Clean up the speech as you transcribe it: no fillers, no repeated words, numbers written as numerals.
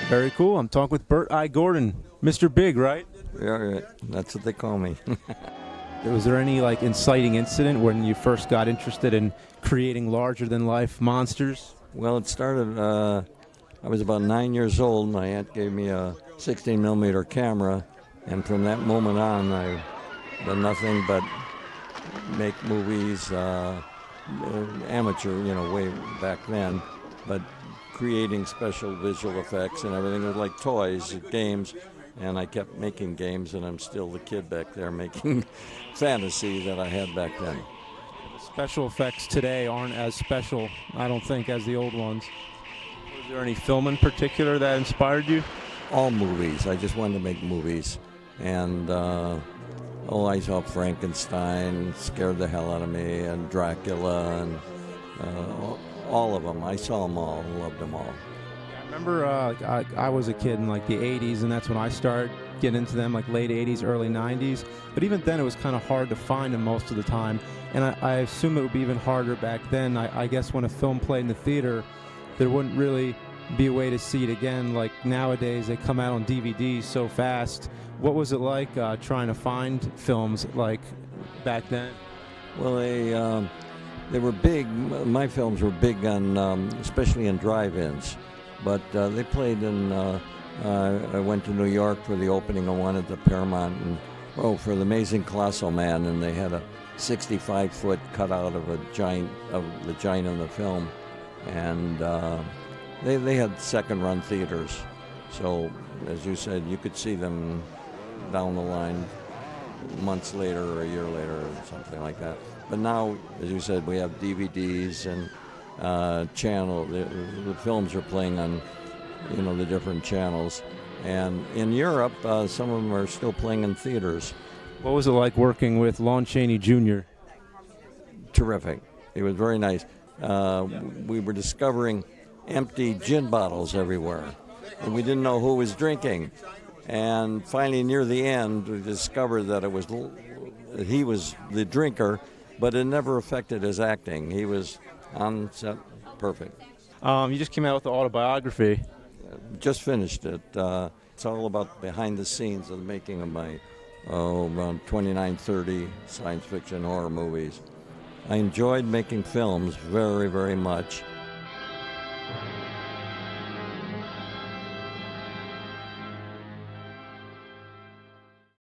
Very cool. I'm talking with Bert I. Gordon, Mr. Big, right? Yeah, that's what they call me. Was there any inciting incident when you first got interested in creating larger-than-life monsters? Well, it started, I was about 9 years old. My aunt gave me a 16 millimeter camera, and from that moment on, I've done nothing but make movies, amateur, way back then, but creating special visual effects and everything. It was like toys, games, and I kept making games, and I'm still the kid back there making fantasy that I had back then. Special effects today aren't as special, I don't think, as the old ones. Was there any film in particular that inspired you? All movies. I just wanted to make movies. And, I saw Frankenstein, scared the hell out of me, and Dracula, and all of them. I saw them all, loved them all. I remember I was a kid in the 80s, and that's when I started getting into them, late 80s, early 90s. But even then, it was kind of hard to find them most of the time. And I assume it would be even harder back then. I guess when a film played in the theater, there wouldn't really be a way to see it again. Like nowadays, they come out on DVD so fast. What was it like trying to find films back then? Well, they were big. My films were big on, especially in drive-ins. But they played in. I went to New York for the opening of one at the Paramount, and for the Amazing Colossal Man, and they had a 65-foot cutout of the giant in the film, and they had second-run theaters. So, as you said, you could see them down the line months later or a year later or something like that. But now, as you said, we have DVDs and channel. The films are playing on, the different channels. And in Europe, some of them are still playing in theaters. What was it like working with Lon Chaney Jr.? Terrific. It was very nice. We were discovering empty gin bottles everywhere, and we didn't know who was drinking. And finally, near the end, we discovered that he was the drinker, but it never affected his acting. He was on set perfect. You just came out with the autobiography. Just finished it. It's all about behind the scenes of the making of my around 29, 30 science fiction horror movies. I enjoyed making films very, very much,